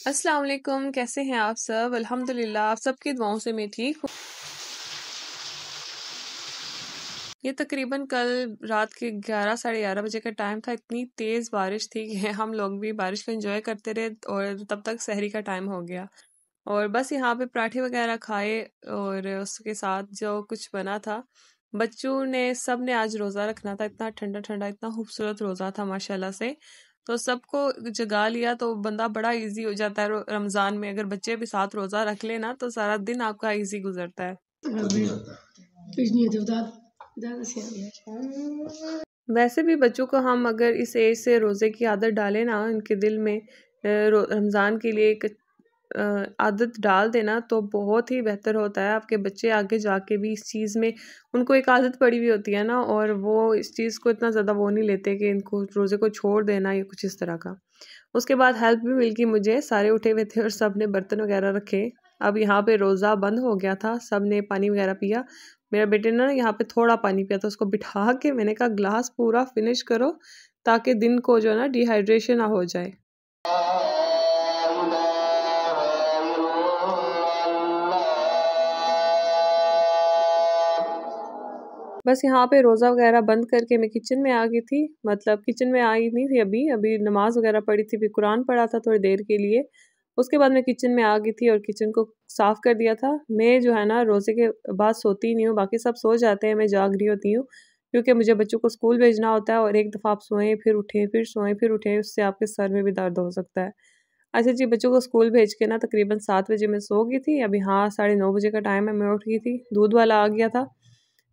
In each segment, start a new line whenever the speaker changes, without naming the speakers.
अस्सलाम वालेकुम, कैसे हैं आप सब? अल्हम्दुलिल्लाह आप सबकी दुआओं से मैं ठीक हूँ। ये तकरीबन कल रात के 11 साढ़े 11 बजे का टाइम था। इतनी तेज़ बारिश थी कि हम लोग भी बारिश को एंजॉय करते रहे और तब तक सहरी का टाइम हो गया और बस यहाँ पे पराठे वगैरह खाए और उसके साथ जो कुछ बना था। बच्चों ने सब ने आज रोज़ा रखना था। इतना ठंडा ठंडा, इतना खूबसूरत रोज़ा था माशाल्लाह से। तो सबको जगा लिया तो बंदा बड़ा इजी हो जाता है। रमज़ान में अगर बच्चे भी साथ रोज़ा रख लेना तो सारा दिन आपका इजी गुजरता है। वैसे भी बच्चों को हम अगर इस एज से रोज़े की आदत डालें ना, इनके दिल में रमज़ान के लिए एक आदत डाल देना तो बहुत ही बेहतर होता है। आपके बच्चे आगे जाके भी इस चीज़ में उनको एक आदत पड़ी हुई होती है ना, और वो इस चीज़ को इतना ज़्यादा वो नहीं लेते कि इनको रोज़े को छोड़ देना या कुछ इस तरह का। उसके बाद हेल्प भी मिल गई मुझे, सारे उठे हुए थे और सब ने बर्तन वगैरह रखे। अब यहाँ पे रोज़ा बंद हो गया था, सब ने पानी वगैरह पिया। मेरा बेटे ने ना यहाँ पे थोड़ा पानी पिया था, उसको बिठा के मैंने कहा ग्लास पूरा फिनिश करो ताकि दिन को जो है ना डिहाइड्रेशन ना हो जाए। बस यहाँ पे रोज़ा वगैरह बंद करके मैं किचन में आ गई थी। मतलब किचन में आई नहीं थी अभी नमाज़ वगैरह पढ़ी थी, फिर कुरान पढ़ा था थोड़ी देर के लिए। उसके बाद मैं किचन में आ गई थी और किचन को साफ़ कर दिया था। मैं जो है ना रोज़े के बाद सोती नहीं हूँ, बाकी सब सो जाते हैं, मैं जाग रही होती हूँ क्योंकि मुझे बच्चों को स्कूल भेजना होता है और एक दफ़ा आप सोएँ फिर उठें, फिर सोएँ फिर उठें, उससे आपके सर में भी दर्द हो सकता है। अच्छा जी, बच्चों को स्कूल भेज के ना तकरीबन 7 बजे मैं सो गई थी। अभी हाँ, साढ़े 9 बजे का टाइम है, मैं उठ गई थी। दूध वाला आ गया था,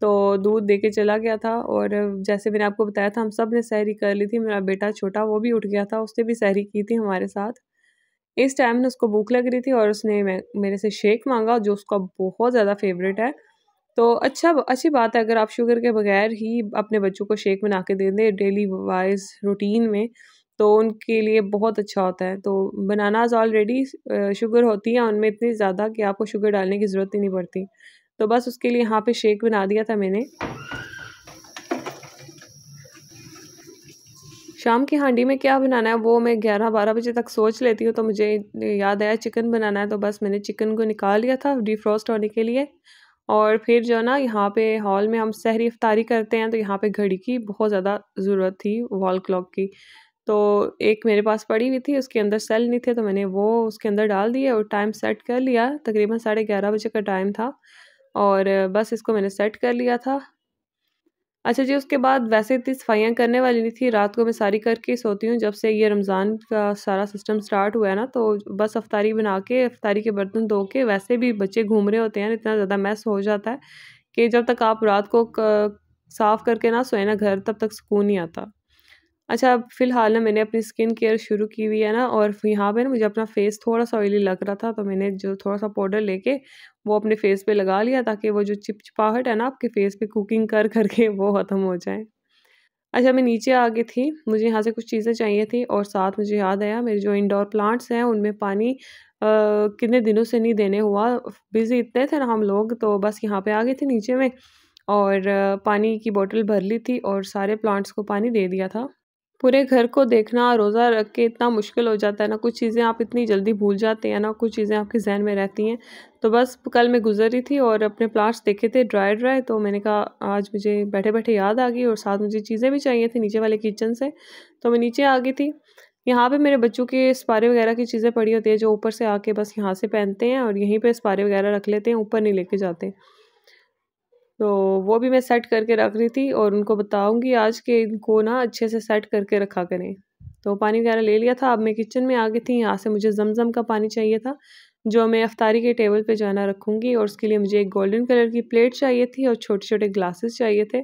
तो दूध दे के चला गया था और जैसे मैंने आपको बताया था हम सब ने सहरी कर ली थी। मेरा बेटा छोटा वो भी उठ गया था, उसने भी सहरी की थी हमारे साथ। इस टाइम ना उसको भूख लग रही थी और उसने मेरे से शेक माँगा जो उसका बहुत ज़्यादा फ़ेवरेट है। तो अच्छी बात है अगर आप शुगर के बगैर ही अपने बच्चों को शेक बना के दे दें डेली वाइज़ रूटीन में, तो उनके लिए बहुत अच्छा होता है। तो बनानाज़ ऑलरेडी शुगर होती है उनमें इतनी ज़्यादा कि आपको शुगर डालने की ज़रूरत ही नहीं पड़ती। तो बस उसके लिए यहाँ पे शेक बना दिया था मैंने। शाम की हांडी में क्या बनाना है वो मैं 11-12 बजे तक सोच लेती हूँ, तो मुझे याद आया चिकन बनाना है, तो बस मैंने चिकन को निकाल लिया था डिफ्रॉस्ट होने के लिए। और फिर जो है ना यहाँ पे हॉल में हम सहरी इफ्तारी करते हैं, तो यहाँ पे घड़ी की बहुत ज़्यादा ज़रूरत थी, वॉल क्लॉक की। तो एक मेरे पास पड़ी हुई थी, उसके अंदर सेल नहीं थे, तो मैंने वो उसके अंदर डाल दिए और टाइम सेट कर लिया। तकरीबन 11:30 बजे का टाइम था और बस इसको मैंने सेट कर लिया था। अच्छा जी, उसके बाद वैसे इतनी सफाइयाँ करने वाली नहीं थी, रात को मैं सारी करके सोती हूँ। जब से ये रमज़ान का सारा सिस्टम स्टार्ट हुआ है ना, तो बस इफ्तारी बना के, इफ्तारी के बर्तन धो के, वैसे भी बच्चे घूम रहे होते हैं, इतना ज़्यादा मैस हो जाता है कि जब तक आप रात को साफ़ करके ना सोए ना घर, तब तक सुकून नहीं आता। अच्छा, अब फ़िलहाल ना मैंने अपनी स्किन केयर शुरू की हुई है ना, और यहाँ पे ना मुझे अपना फ़ेस थोड़ा-सा ऑयली लग रहा था, तो मैंने जो थोड़ा-सा पाउडर लेके वो अपने फ़ेस पे लगा लिया ताकि वो जो चिपचिपाहट है ना आपके फ़ेस पे कुकिंग कर कर के वो ख़त्म हो जाए। अच्छा, मैं नीचे आ गई थी, मुझे यहाँ से कुछ चीज़ें चाहिए थी और साथ मुझे याद आया मेरे जो इंडोर प्लांट्स हैं उनमें पानी कितने दिनों से नहीं देने हुआ। बिज़ी इतने थे ना हम लोग, तो बस यहाँ पे आ गए थे नीचे में और पानी की बोतल भर ली थी और सारे प्लांट्स को पानी दे दिया था। पूरे घर को देखना रोज़ा रख के इतना मुश्किल हो जाता है ना, कुछ चीज़ें आप इतनी जल्दी भूल जाते हैं ना, कुछ चीज़ें आपके ज़हन में रहती हैं। तो बस कल मैं गुज़र रही थी और अपने प्लांट्स देखे थे ड्राई, तो मैंने कहा आज मुझे बैठे-बैठे याद आ गई और साथ मुझे चीज़ें भी चाहिए थी नीचे वाले किचन से, तो मैं नीचे आ गई थी। यहाँ पे मेरे बच्चों के सपारे वगैरह की चीज़ें पड़ी होती हैं जो ऊपर से आके बस यहाँ से पहनते हैं और यहीं पे सपारे वगैरह रख लेते हैं, ऊपर नहीं लेके जाते। तो वो भी मैं सेट करके रख रही थी और उनको बताऊँगी आज के इनको ना अच्छे से सेट करके रखा करें। तो पानी वगैरह ले लिया था, अब मैं किचन में आ गई थी, यहाँ से मुझे ज़मज़म का पानी चाहिए था, जो मैं इफ्तारी के टेबल पे जो है ना रखूँगी, और उसके लिए मुझे एक गोल्डन कलर की प्लेट चाहिए थी और छोटे-छोटे ग्लासेस चाहिए थे,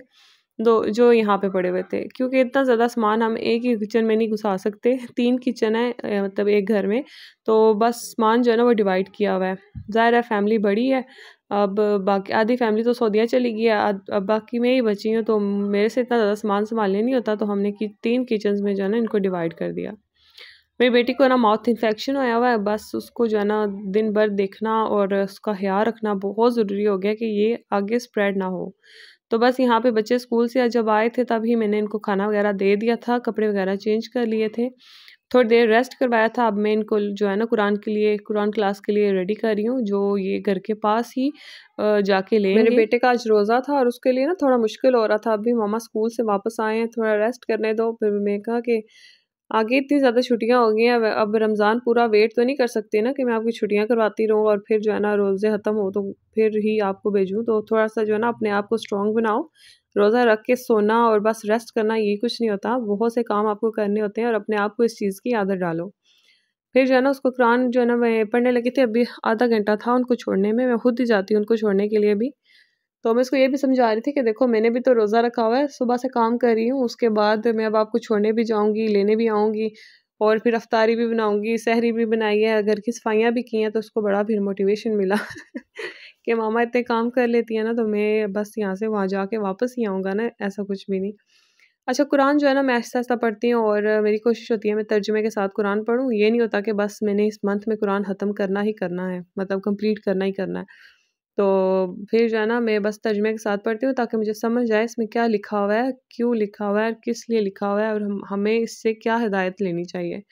दो जो यहाँ पे पड़े हुए थे। क्योंकि इतना ज़्यादा सामान हम एक ही किचन में नहीं घुसा सकते, 3 किचन है मतलब एक घर में, तो बस सामान जो है ना वो डिवाइड किया हुआ है। ज़ाहिर है फैमिली बड़ी है, अब बाकी आधी फैमिली तो सऊदीया चली गई है, अब बाकी मैं ही बची हूँ, तो मेरे से इतना ज़्यादा सामान सँभालने नहीं होता, तो हमने 3 किचन्स में जो है ना इनको डिवाइड कर दिया। मेरी बेटी को ना माउथ इन्फेक्शन होया हुआ है, बस उसको जो है ना दिन भर देखना और उसका ख़्याल रखना बहुत ज़रूरी हो गया कि ये आगे स्प्रेड ना हो। तो बस यहाँ पे बच्चे स्कूल से जब आए थे तभी मैंने इनको खाना वगैरह दे दिया था, कपड़े वगैरह चेंज कर लिए थे थोड़ी देर रेस्ट करवाया था। अब मैं इनको जो है ना कुरान क्लास के लिए रेडी कर रही हूँ, जो ये घर के पास ही जाके लेंगे। मेरे बेटे का आज रोज़ा था और उसके लिए ना थोड़ा मुश्किल हो रहा था। अभी मामा स्कूल से वापस आए हैं, थोड़ा रेस्ट करने दो। फिर मैं कहा कि आगे इतनी ज़्यादा छुट्टियाँ हो गई हैं, अब रमज़ान पूरा वेट तो नहीं कर सकती ना कि मैं आपकी छुट्टियाँ करवाती रहूँ और फिर जो है ना रोज़े ख़त्म हो तो फिर ही आपको भेजूँ। तो थोड़ा-सा जो है ना अपने आप को स्ट्रॉन्ग बनाओ। रोज़ा रख के सोना और बस रेस्ट करना ये कुछ नहीं होता। बहुत से काम आपको करने होते हैं और अपने आप को इस चीज़ की आदत डालो। फिर जो है ना उसको कुरान जो है ना मैं पढ़ने लगी थी, अभी आधा घंटा था उनको छोड़ने में। मैं खुद ही जाती हूँ उनको छोड़ने के लिए भी। तो मैं उसको ये भी समझा रही थी कि देखो मैंने भी तो रोज़ा रखा हुआ है, सुबह से काम कर रही हूँ, उसके बाद मैं अब आपको छोड़ने भी जाऊँगी, लेने भी आऊँगी और फिर इफ्तारी भी बनाऊँगी, सहरी भी बनाई है, घर की सफाइयाँ भी की हैं। तो उसको बड़ा फिर मोटिवेशन मिला कि मामा इतने काम कर लेती है ना, तो मैं बस यहाँ से वहाँ जाके वापस ही आऊँगा ना, ऐसा कुछ भी नहीं। अच्छा, कुरान जो है ना मैं आहिस्ता-आहिस्ता पढ़ती हूँ और मेरी कोशिश होती है मैं तर्जुमे के साथ कुरान पढूँ। ये नहीं होता कि बस मैंने इस मंथ में कुरान ख़त्म करना ही करना है, मतलब कंप्लीट करना ही करना है। तो फिर जो है ना मैं बस तर्जुमे के साथ पढ़ती हूँ ताकि मुझे समझ आए इसमें क्या लिखा हुआ है, क्यों लिखा हुआ है, किस लिए लिखा हुआ है और हमें इससे क्या हिदायत लेनी चाहिए।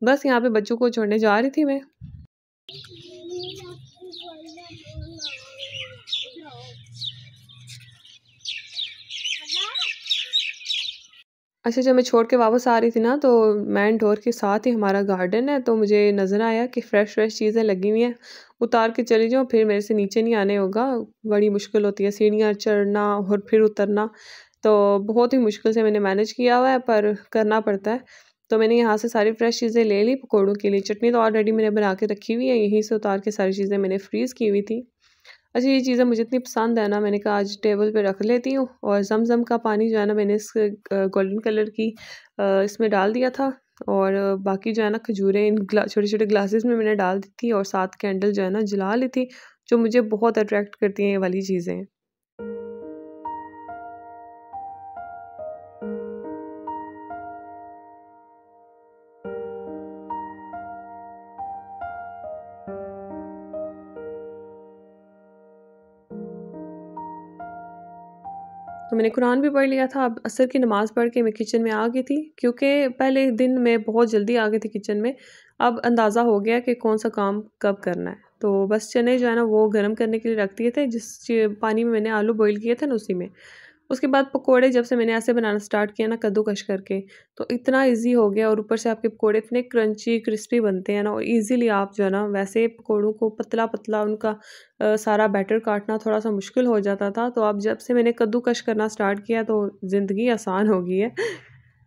बस यहाँ पे बच्चों को छोड़ने जा रही थी मैं। अच्छा, जब मैं छोड़ के वापस आ रही थी ना, तो मेन डोर के साथ ही हमारा गार्डन है, तो मुझे नज़र आया कि फ्रेश चीज़ें लगी हुई हैं। उतार के चली जाऊँ, फिर मेरे से नीचे नहीं आने होगा, बड़ी मुश्किल होती है सीढ़ियाँ चढ़ना और फिर उतरना। तो बहुत ही मुश्किल से मैंने मैनेज किया हुआ है, पर करना पड़ता है। तो मैंने यहाँ से सारी फ्रेश चीज़ें ले ली पकौड़ों के लिए। चटनी तो ऑलरेडी मैंने बना के रखी हुई है, यहीं से उतार के सारी चीज़ें मैंने फ्रीज़ की हुई थी। अच्छा, ये चीज़ें मुझे इतनी पसंद है ना, मैंने कहा आज टेबल पे रख लेती हूँ। और ज़मज़म का पानी जो है ना मैंने इस गोल्डन कलर की इसमें डाल दिया था और बाकी जो है ना खजूरें इन छोटे-छोटे ग्लासेस में मैंने डाल दी थी और 7 कैंडल जो है ना जला ली थी, जो मुझे बहुत अट्रैक्ट करती हैं ये वाली चीज़ें। तो मैंने कुरान भी पढ़ लिया था। अब असर की नमाज़ पढ़ के मैं किचन में आ गई थी, क्योंकि पहले दिन मैं बहुत जल्दी आ गई थी किचन में। अब अंदाज़ा हो गया कि कौन-सा काम कब करना है। तो बस चने जो है ना वो गरम करने के लिए रख दिए थे, पानी में मैंने आलू बॉयल किए थे ना उसी में। उसके बाद पकोड़े जब से मैंने ऐसे बनाना स्टार्ट किया ना कद्दूकश करके, तो इतना ईज़ी हो गया और ऊपर से आपके पकोड़े इतने क्रंची क्रिस्पी बनते हैं ना, और ईज़िली आप जो है ना वैसे पकोड़ों को पतला-पतला उनका सारा बैटर काटना थोड़ा-सा मुश्किल हो जाता था। तो अब जब से मैंने कद्दूकश करना स्टार्ट किया तो ज़िंदगी आसान हो गई है।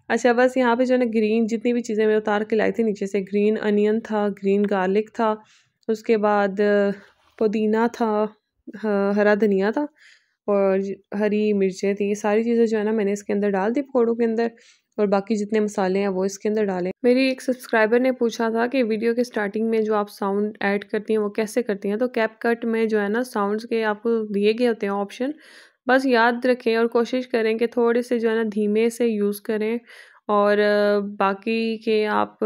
अच्छा, बस यहाँ पे जो है ना ग्रीन जितनी भी चीज़ें मैं उतार के लाई थी नीचे से, ग्रीन अनियन था, ग्रीन गार्लिक था, उसके बाद पुदीना था, हरा धनिया था और हरी मिर्चें थी। ये सारी चीज़ें जो है ना मैंने इसके अंदर डाल दी पकौड़ों के अंदर, और बाकी जितने मसाले हैं वो इसके अंदर डाले। मेरी एक सब्सक्राइबर ने पूछा था कि वीडियो के स्टार्टिंग में जो आप साउंड ऐड करती हैं वो कैसे करती हैं? तो कैपकट में जो है ना साउंड्स के आपको दिए गए होते हैं ऑप्शन, बस याद रखें और कोशिश करें कि थोड़े से जो है ना धीमे से यूज़ करें। और बाकी के आप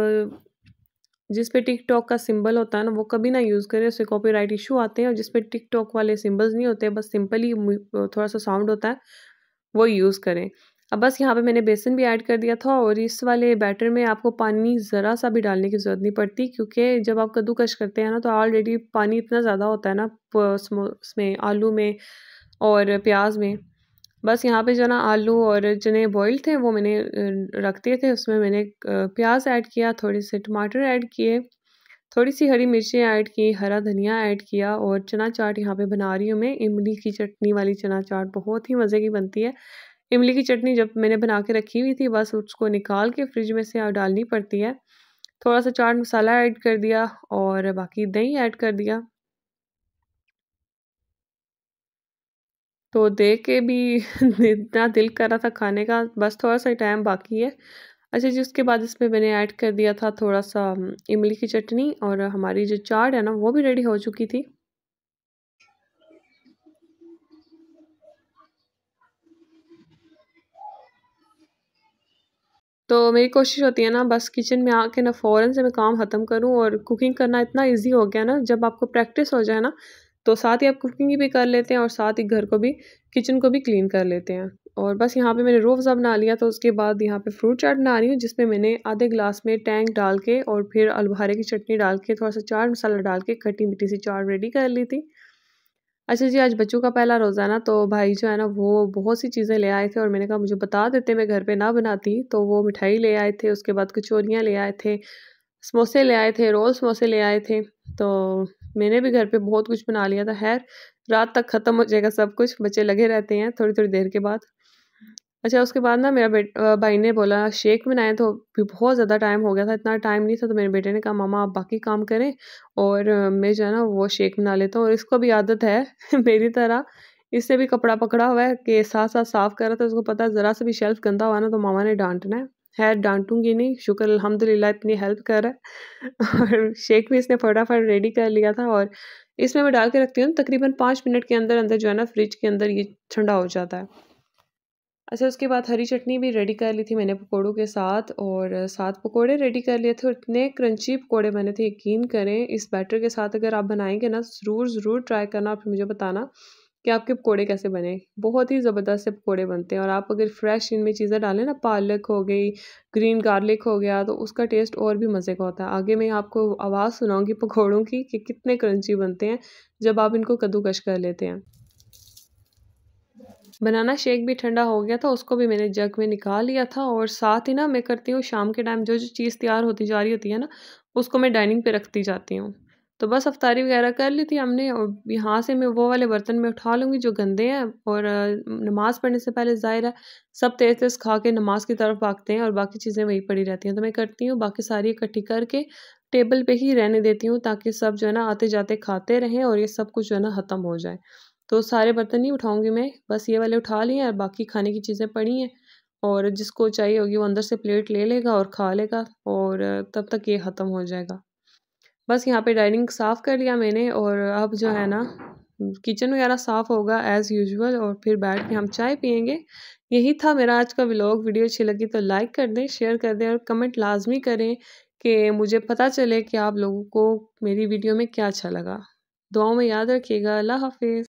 जिस पे टिकटॉक का सिंबल होता है ना वो कभी ना यूज़ करें, उससे कॉपीराइट इशू आते हैं। और जिस पे टिकटॉक वाले सिंबल्स नहीं होते, बस सिंपल ही थोड़ा सा साउंड होता है, वो यूज़ करें। अब बस यहाँ पे मैंने बेसन भी ऐड कर दिया था, और इस वाले बैटर में आपको पानी ज़रा सा भी डालने की ज़रूरत नहीं पड़ती, क्योंकि जब आप कद्दूकश करते हैं ना तो ऑलरेडी पानी इतना ज़्यादा होता है ना उसमें आलू में और प्याज में। बस यहाँ पे जो ना आलू और चने बॉयल थे वो मैंने रख दिए थे, उसमें मैंने प्याज ऐड किया, थोड़े से टमाटर ऐड किए, थोड़ी सी हरी मिर्चें ऐड की, हरा धनिया ऐड किया, और चना चाट यहाँ पे बना रही हूँ मैं, इमली की चटनी वाली चना चाट बहुत ही मज़े की बनती है। इमली की चटनी जब मैंने बना के रखी हुई थी, बस उसको निकाल के फ्रिज में से डालनी पड़ती है। थोड़ा सा चाट मसाला ऐड कर दिया और बाकी दही ऐड कर दिया। तो देख के भी इतना दिल कर रहा था खाने का, बस थोड़ा-सा टाइम बाकी है। अच्छा जी, उसके बाद इसमें मैंने ऐड कर दिया था थोड़ा-सा इमली की चटनी, और हमारी जो चाट है ना वो भी रेडी हो चुकी थी। तो मेरी कोशिश होती है ना बस किचन में आके ना फ़ौरन से मैं काम ख़त्म करूँ, और कुकिंग करना इतना ईज़ी हो गया ना, जब आपको प्रैक्टिस हो जाए ना, तो साथ ही आप कुकिंग भी कर लेते हैं और साथ ही घर को भी, किचन को भी क्लीन कर लेते हैं। और बस यहाँ पे मैंने रूह अफ़ज़ा बना लिया। तो उसके बाद यहाँ पे फ्रूट चाट बना रही हूँ, जिसमें मैंने आधे गिलास में टैंग डाल के और फिर आलूबुखारे की चटनी डाल के थोड़ा सा चाट मसाला डाल के खट्टी मीठी सी चाट रेडी कर ली थी। अच्छा जी, आज बच्चों का पहला रोज़ा है ना, तो भाई जो है ना वो बहुत सी चीज़ें ले आए थे और मैंने कहा मुझे बता देते, मैं घर पे ना बनाती। तो वो मिठाई ले आए थे, उसके बाद कचौरियाँ ले आए थे, समोसे ले आए थे, रोल समोसे ले आए थे। तो मैंने भी घर पे बहुत कुछ बना लिया था। ख़ैर रात तक ख़त्म हो जाएगा सब कुछ, बच्चे लगे रहते हैं थोड़ी-थोड़ी देर के बाद। अच्छा, उसके बाद ना मेरा भाई ने बोला शेक बनाएँ, तो भी बहुत ज़्यादा टाइम हो गया था, इतना टाइम नहीं था। तो मेरे बेटे ने कहा मम्मा आप बाकी काम करें और मैं जो है ना वो शेक बना लेता हूँ। और इसको भी आदत है मेरी तरह, इसने भी कपड़ा पकड़ा हुआ है कि साथ-साथ साफ़ कर रहा था। उसको पता है ज़रा सा भी शेल्फ़ गंदा हुआ ना तो मामा ने डाँटना है। ख़ैर डाँटूँगी नहीं, शुक्र अल्हम्दुलिल्लाह इतनी हेल्प कर रहा है। और शेक भी इसने फटाफट रेडी कर लिया था और इसमें मैं डाल के रखती हूँ, तकरीबन 5 मिनट के अंदर-अंदर जो है ना फ्रिज के अंदर ये ठंडा हो जाता है। अच्छा, उसके बाद हरी चटनी भी रेडी कर ली थी मैंने पकौड़ों के साथ, और 7 पकौड़े रेडी कर लिए थे और इतने क्रंची पकौड़े बने थे, यकीन करें। इस बैटर के साथ अगर आप बनाएँगे ना, ज़रूर ट्राई करना और फिर मुझे बताना कि आपके पकौड़े कैसे बने। बहुत ही ज़बरदस्त से पकौड़े बनते हैं और आप अगर फ्रेश इनमें चीज़ें डालें ना, पालक हो गई, ग्रीन गार्लिक हो गया, तो उसका टेस्ट और भी मज़े का होता है। आगे मैं आपको आवाज़ सुनाऊँगी पकौड़ों की कि कितने क्रंची बनते हैं जब आप इनको कद्दूकश कर लेते हैं। बनाना शेक भी ठंडा हो गया था, उसको भी मैंने जग में निकाल लिया था। और साथ ही ना मैं करती हूँ शाम के टाइम जो चीज़ तैयार होती जा रही होती है ना, उसको मैं डाइनिंग पे रखती जाती हूँ। तो बस अफ्तारी वगैरह कर ली थी हमने और यहाँ से मैं वो वाले बर्तन में उठा लूँगी जो गंदे हैं। और नमाज़ पढ़ने से पहले ज़ाहिर है सब तेज़-तेज़ खा के नमाज़ की तरफ भागते हैं और बाकी चीज़ें वहीं पड़ी रहती हैं। तो मैं करती हूँ बाकी सारी इकट्ठी करके टेबल पे ही रहने देती हूँ, ताकि सब जो है ना आते-जाते खाते रहें और ये सब कुछ जो है ना ख़त्म हो जाए। तो सारे बर्तन नहीं उठाऊँगी मैं, बस ये वाले उठा लिए हैं और बाकी खाने की चीज़ें पड़ी हैं। और जिसको चाहिए होगी वो अंदर से प्लेट ले लेगा और खा लेगा और तब तक ये ख़त्म हो जाएगा। बस यहाँ पे डाइनिंग साफ़ कर लिया मैंने और अब जो है ना किचन वगैरह साफ़ होगा एज़ यूजुअल और फिर बैठ के हम चाय पिएँगे। यही था मेरा आज का व्लॉग। वीडियो अच्छी लगी तो लाइक कर दें, शेयर कर दें और कमेंट लाज़मी करें कि मुझे पता चले कि आप लोगों को मेरी वीडियो में क्या अच्छा लगा। दुआओं में याद रखिएगा। अल्लाह हाफ़िज़।